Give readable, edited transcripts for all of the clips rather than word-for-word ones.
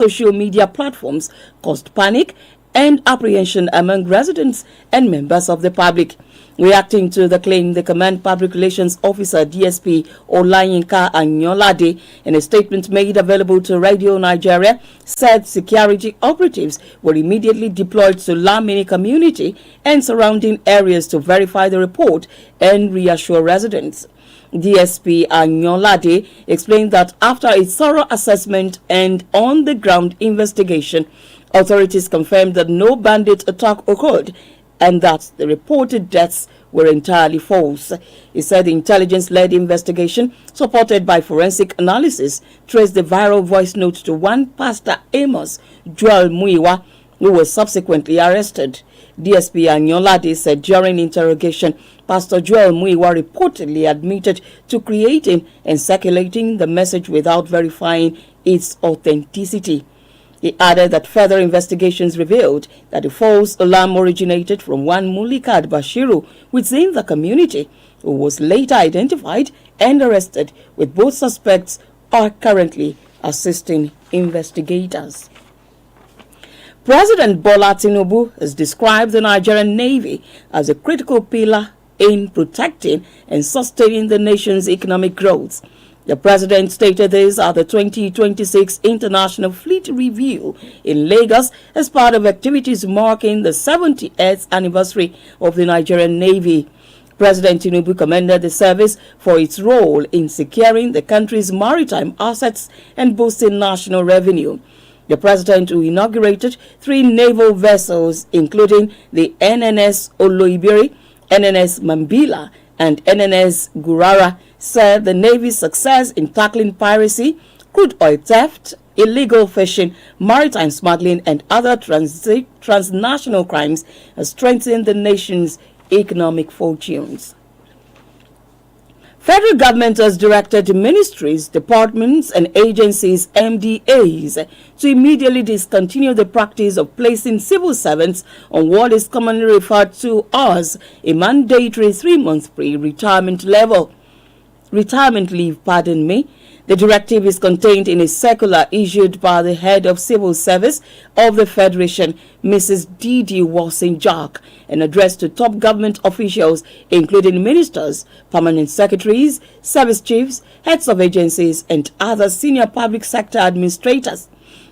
social media platforms caused panic and apprehension among residents and members of the public. Reacting to the claim, the Command Public Relations Officer DSP Olayinka Anyolade, in a statement made available to Radio Nigeria, said security operatives were immediately deployed to Lamini community and surrounding areas to verify the report and reassure residents. DSP Anyolade explained that after a thorough assessment and on-the-ground investigation, authorities confirmed that no bandit attack occurred and that the reported deaths were entirely false. He said the intelligence-led investigation, supported by forensic analysis, traced the viral voice note to one Pastor Amos Joel Muiwa, who was subsequently arrested. DSP Anyolade said during interrogation, Pastor Joel Muiwa reportedly admitted to creating and circulating the message without verifying its authenticity. He added that further investigations revealed that the false alarm originated from one Mulikad Bashiru within the community, who was later identified and arrested, with both suspects are currently assisting investigators. President Bola Tinubu has described the Nigerian Navy as a critical pillar in protecting and sustaining the nation's economic growth. The president stated this at the 2026 International Fleet Review in Lagos as part of activities marking the 70th anniversary of the Nigerian Navy. President Tinubu commended the service for its role in securing the country's maritime assets and boosting national revenue. The president, who inaugurated 3 naval vessels, including the NNS Oloibiri, NNS Mambila, and NNS Gurara, said the Navy's success in tackling piracy, crude oil theft, illegal fishing, maritime smuggling, and other transnational crimes has strengthened the nation's economic fortunes. Federal government has directed ministries, departments, and agencies, MDAs, to immediately discontinue the practice of placing civil servants on what is commonly referred to as a mandatory 3-month pre-retirement leave. The directive is contained in a circular issued by the head of civil service of the Federation, Mrs. Didi Walsin-Jack, and addressed to top government officials, including ministers, permanent secretaries, service chiefs, heads of agencies, and other senior public sector administrators.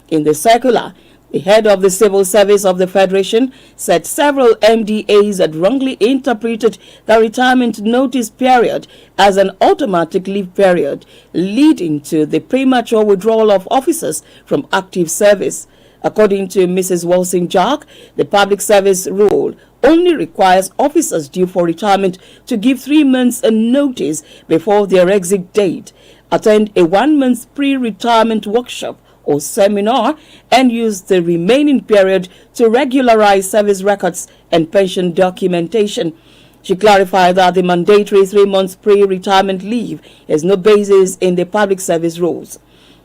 In the circular, the head of the civil service of the Federation said several MDAs had wrongly interpreted the retirement notice period as an automatic leave period, leading to the premature withdrawal of officers from active service. According to Mrs. Walsin-Jack, the public service rule only requires officers due for retirement to give 3 months a notice before their exit date, attend a 1-month pre-retirement workshop or seminar, and use the remaining period to regularize service records and pension documentation. She clarified that the mandatory 3-month pre-retirement leave has no basis in the public service rules.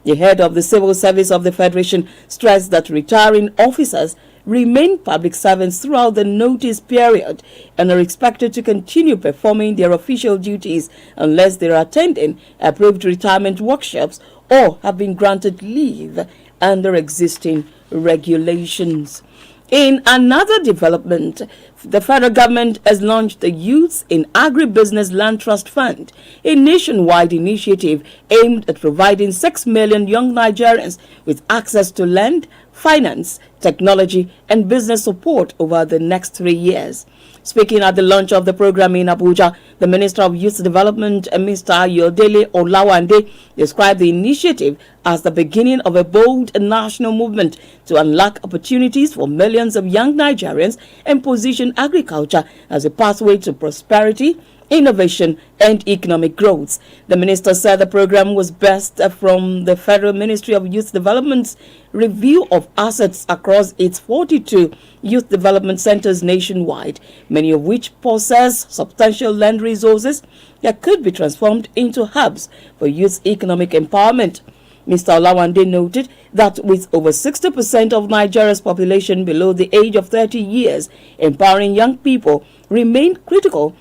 The head of the civil service of the Federation stressed that retiring officers remain public servants throughout the notice period and are expected to continue performing their official duties unless they are attending approved retirement workshops or have been granted leave under existing regulations. In another development, the federal government has launched the Youth in Agribusiness Land Trust Fund, a nationwide initiative aimed at providing 6 million young Nigerians with access to land, finance, technology, and business support over the next 3 years. Speaking at the launch of the program in Abuja, the Minister of Youth Development, Mr. Ayodele Olawande, described the initiative as the beginning of a bold national movement to unlock opportunities for millions of young Nigerians and position agriculture as a pathway to prosperity, innovation, and economic growth. The minister said the program was birthed from the Federal Ministry of Youth Development's review of assets across its 42 youth development centers nationwide, many of which possess substantial land resources that could be transformed into hubs for youth economic empowerment. Mr. Olawande noted that with over 60% of Nigeria's population below the age of 30 years, empowering young people remain critical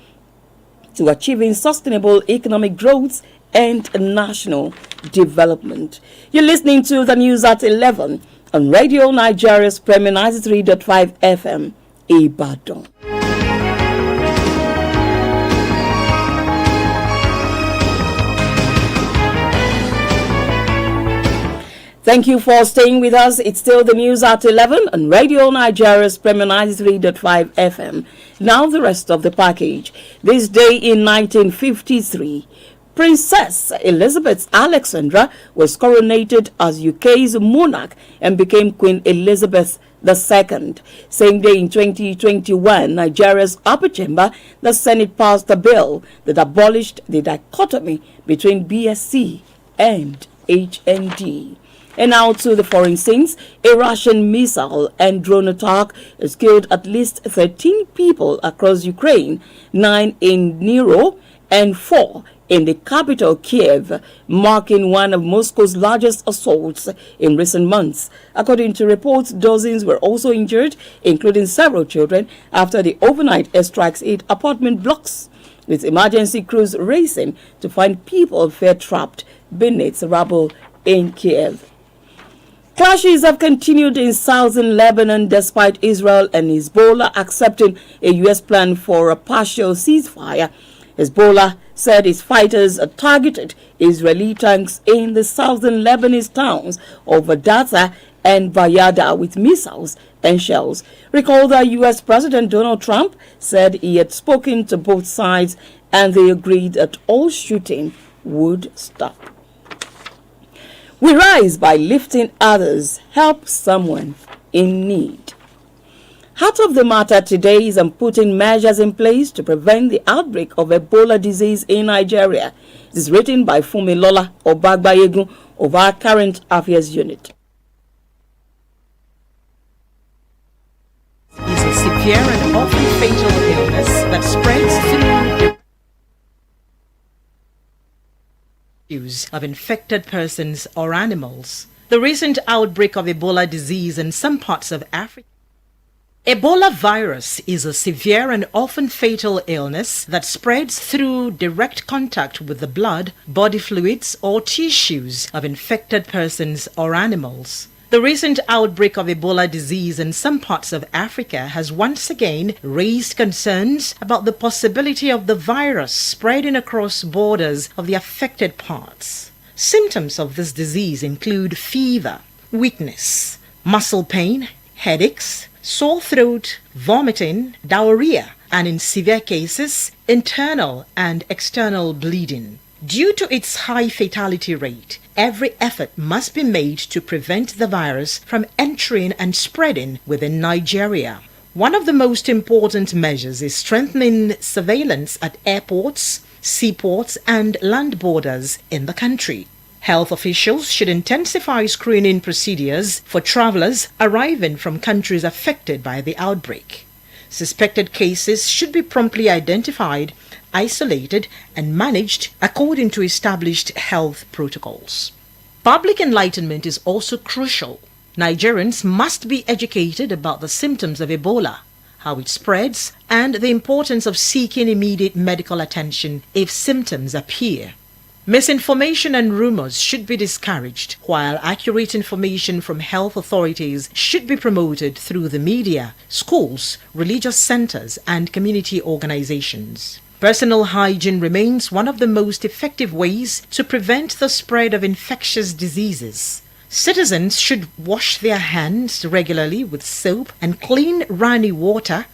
to achieving sustainable economic growth and national development. You're listening to the news at 11. on Radio Nigeria's Premier 93.5 FM, Ibadan. Thank you for staying with us. It's still the news at 11 on Radio Nigeria's Premier 93.5 FM. Now the rest of the package. This day in 1953, Princess Elizabeth Alexandra was coronated as UK's monarch and became Queen Elizabeth II. Same day in 2021, Nigeria's upper chamber, the Senate passed a bill that abolished the dichotomy between BSc and HND. And now to the foreign scenes. A Russian missile and drone attack has killed at least 13 people across Ukraine, 9 in Dnipro and 4 in the capital Kiev, marking one of Moscow's largest assaults in recent months. According to reports, dozens were also injured, including several children, after the overnight airstrikes hit apartment blocks, with emergency crews racing to find people fear trapped beneath rubble in Kiev. Clashes have continued in southern Lebanon despite Israel and Hezbollah accepting a U.S. plan for a partial ceasefire. Hezbollah said its fighters targeted Israeli tanks in the southern Lebanese towns of Adata and Bayada with missiles and shells. Recall that U.S. President Donald Trump said he had spoken to both sides and they agreed that all shooting would stop. We rise by lifting others, help someone in need. Heart of the matter today is on putting measures in place to prevent the outbreak of Ebola disease in Nigeria. It is written by Fumilola Obagbayegun of our Current Affairs Unit. It is a severe and often fatal illness that spreads through of infected persons or animals. The recent outbreak of Ebola disease in some parts of Africa. Ebola virus is a severe and often fatal illness that spreads through direct contact with the blood, body fluids, or tissues of infected persons or animals. The recent outbreak of Ebola disease in some parts of Africa has once again raised concerns about the possibility of the virus spreading across borders of the affected parts. Symptoms of this disease include fever, weakness, muscle pain, headaches, sore throat, vomiting, diarrhea, and in severe cases, internal and external bleeding. Due to its high fatality rate, every effort must be made to prevent the virus from entering and spreading within Nigeria. One of the most important measures is strengthening surveillance at airports, seaports, and land borders in the country. Health officials should intensify screening procedures for travelers arriving from countries affected by the outbreak. Suspected cases should be promptly identified, isolated, and managed according to established health protocols. Public enlightenment is also crucial. Nigerians must be educated about the symptoms of Ebola, how it spreads, and the importance of seeking immediate medical attention if symptoms appear. Misinformation and rumors should be discouraged, while accurate information from health authorities should be promoted through the media, schools, religious centers, and community organizations. Personal hygiene remains one of the most effective ways to prevent the spread of infectious diseases. Citizens should wash their hands regularly with soap and clean running water,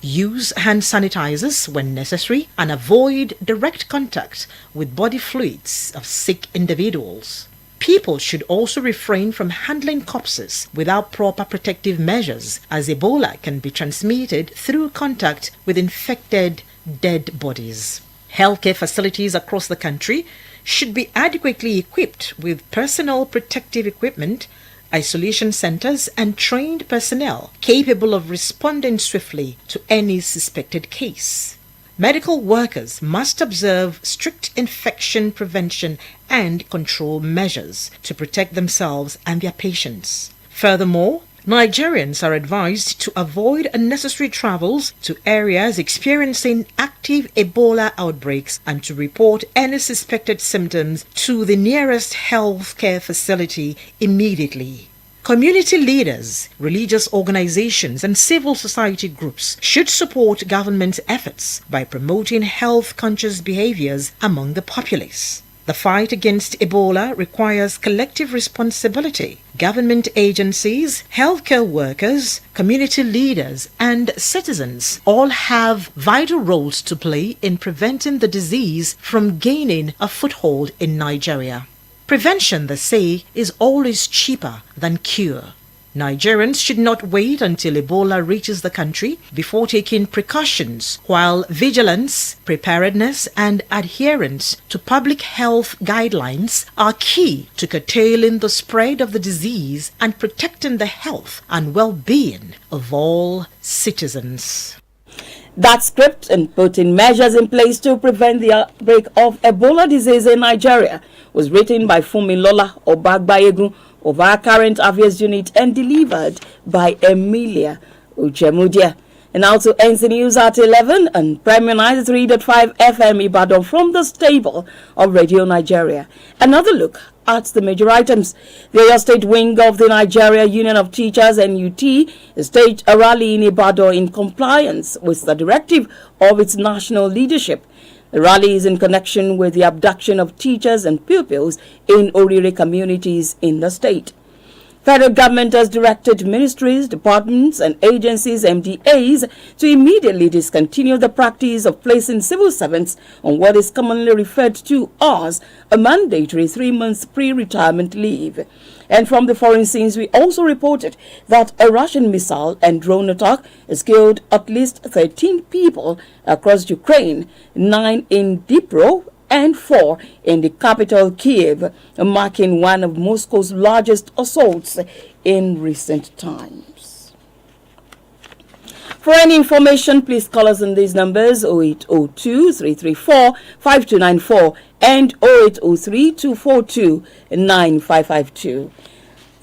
use hand sanitizers when necessary, and avoid direct contact with body fluids of sick individuals. People should also refrain from handling corpses without proper protective measures, as Ebola can be transmitted through contact with infected dead bodies. Healthcare facilities across the country should be adequately equipped with personal protective equipment, isolation centers, and trained personnel capable of responding swiftly to any suspected case. Medical workers must observe strict infection prevention and control measures to protect themselves and their patients. Furthermore, Nigerians are advised to avoid unnecessary travels to areas experiencing active Ebola outbreaks and to report any suspected symptoms to the nearest healthcare facility immediately. Community leaders, religious organizations, and civil society groups should support government efforts by promoting health-conscious behaviors among the populace. The fight against Ebola requires collective responsibility. Government agencies, healthcare workers, community leaders, and citizens all have vital roles to play in preventing the disease from gaining a foothold in Nigeria. Prevention, they say, is always cheaper than cure. Nigerians should not wait until Ebola reaches the country before taking precautions, while vigilance, preparedness, and adherence to public health guidelines are key to curtailing the spread of the disease and protecting the health and well-being of all citizens. That script and putting measures in place to prevent the outbreak of Ebola disease in Nigeria was written by Funmilola Obagbayegun of our current affairs unit and delivered by Emilia Uchemudia. And also ends the news at 11 and Premier 93.5 FM Ibadan from the stable of Radio Nigeria. Another look at the major items. The Oyo State wing of the Nigeria Union of Teachers (NUT) staged a rally in Ibadan in compliance with the directive of its national leadership. The rally is in connection with the abduction of teachers and pupils in Orire communities in the state. Federal government has directed ministries, departments, and agencies, MDAs, to immediately discontinue the practice of placing civil servants on what is commonly referred to as a mandatory 3-month pre-retirement leave. And from the foreign scenes, we also reported that a Russian missile and drone attack has killed at least 13 people across Ukraine, 9 in Dnipro, and 4 in the capital Kiev, marking one of Moscow's largest assaults in recent times. For any information, please call us on these numbers 0802-334-5294 and 0803-242-9552.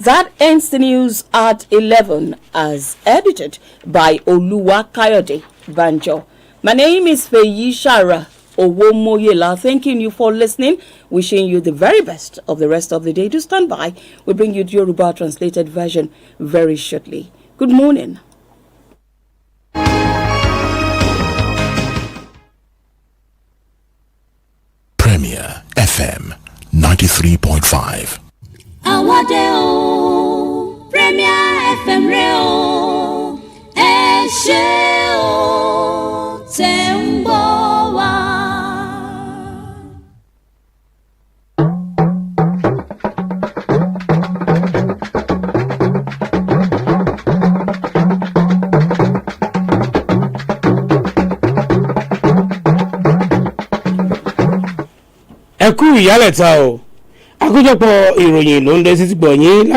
That ends the news at 11 as edited by Oluwa Kayode Banjo. My name is Feyi Shara Owomoyela, thanking you for listening, wishing you the very best of the rest of the day. To stand by, we'll bring you the Yoruba translated version very shortly. Good morning. Premier FM 93.5. Awade o, Premier FM re o, ẹ ṣé o, tẹ́ ń gbọ́ wa. Ẹ kú ìyálẹ̀ta o. Àkójọpọ̀ ìròyìn ló ń dé sí ti gbọ̀nyìn